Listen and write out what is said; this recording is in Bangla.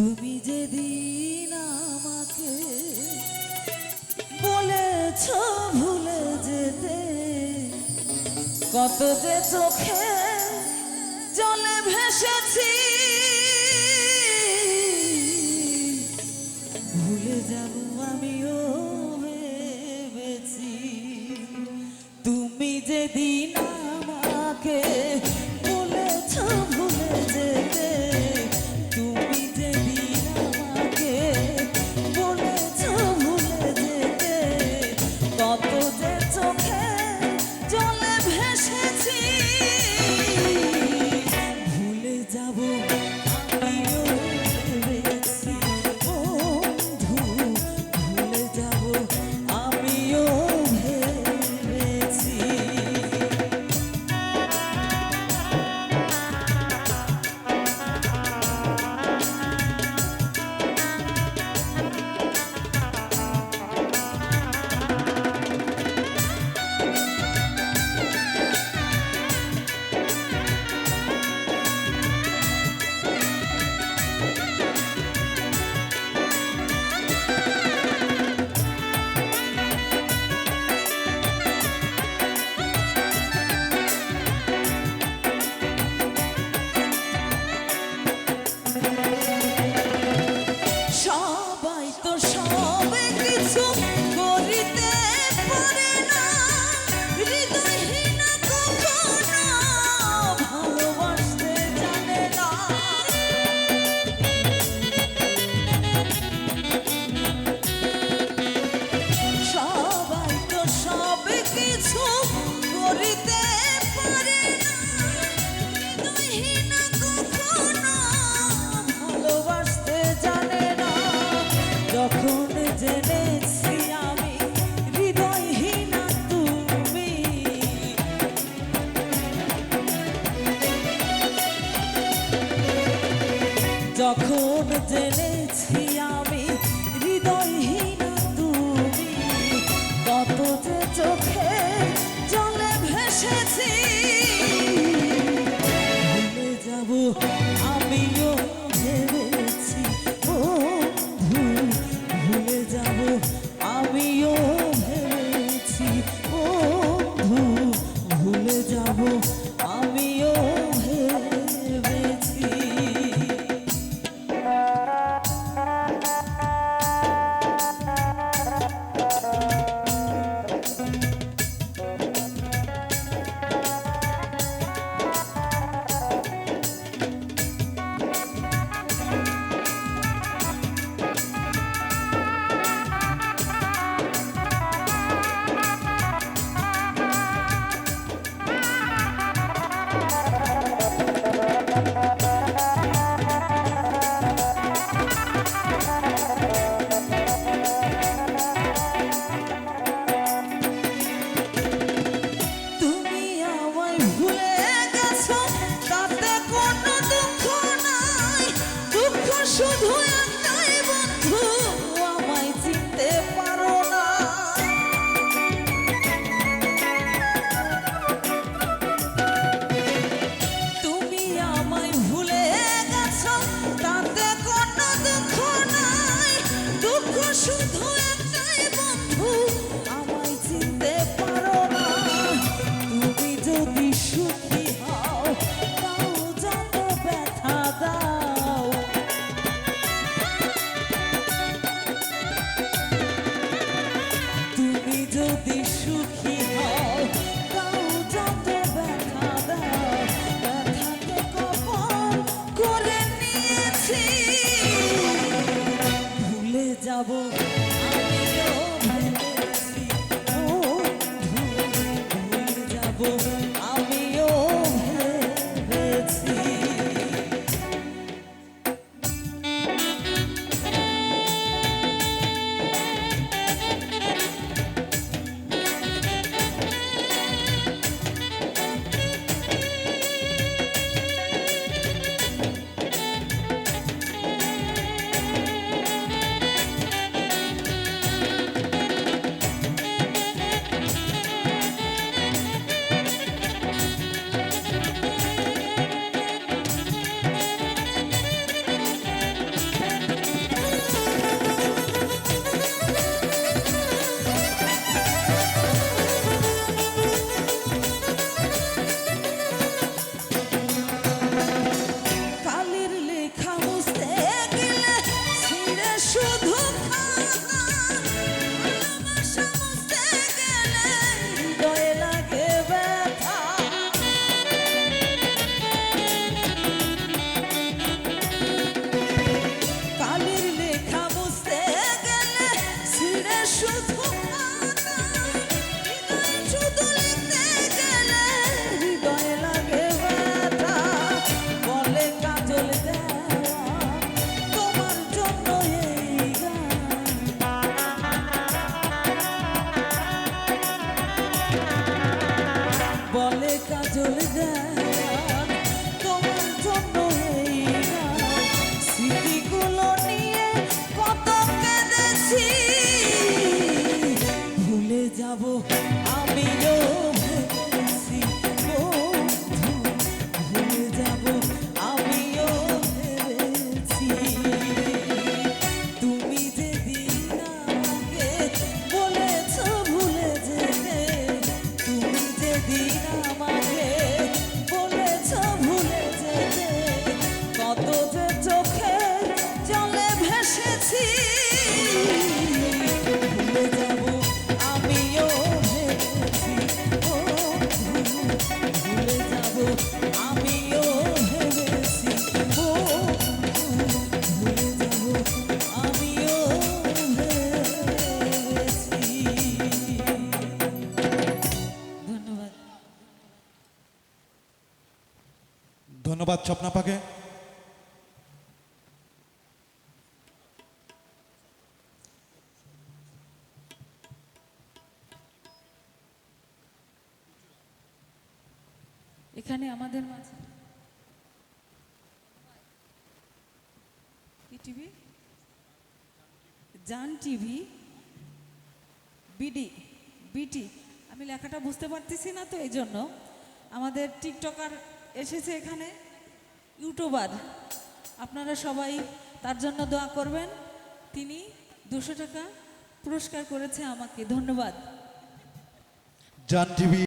তুমি যেদিন আমাকে বলেছ ভুলে যেতে, কত যে চোখে জলে ভেসেছি, ভুলে যাব আমিও ভেবেছি। তুমি যেদিন আমাকে বলেছ ভুলে যেতে, তুমি যেদিন আমাকে বলেছ ভুলে যেতে, কত যে চোখে জলে ভেসেছি, ভুলে যাব আমিও ভেবেছি। বন্ধু ভুলে যাব আমিও ভেবেছি। সবাই তো সব কিছু করিতে পারে না, হৃদয়হীন কখনো ভালোবাসতে জানে না। সবাই তো সব কিছু করিতে পারে না, হৃদয়হীন কখনো ভালোবাসতে জানে না। যখন জেনেছি আমি হৃদয়হীন তুমি, যখন জেনেছি আমি হৃদয়হীন তুমি, কত যে চোখে জলে ভেসেছি, ভুলে যাব আমিও ভেবেছি। বন্ধু ভুলে যাব আমিও ভেবেছি। বন্ধু ভুলে যাব আমিও ভেবেছি। শুধু একটাই বন্ধু, আমায় চিনতে পারো না। তুমি আমায় ভুলে গেছো, তাতে কোনো দুঃখ নাই। দুঃখ শুধু একটাই বন্ধু, আমায় চিনতে পারো না। তুমি যদি সুখী হও, তাও যত ব্যথা দাও, ধন্যবাদ স্বপ্নাপাকে। এখানে আমাদের মাঝে কি টিভি, জান টিভি, বিটি, আমি লেখাটা বুঝতে পারতেছি না, তো এই জন্য আমাদের টিকটকার এসেছে এখানে, ইউটিউবার, আপনারা সবাই তার জন্য দোয়া করবেন। তিনি 200 টাকা পুরস্কার করেছে আমাকে, ধন্যবাদ। জান টিভি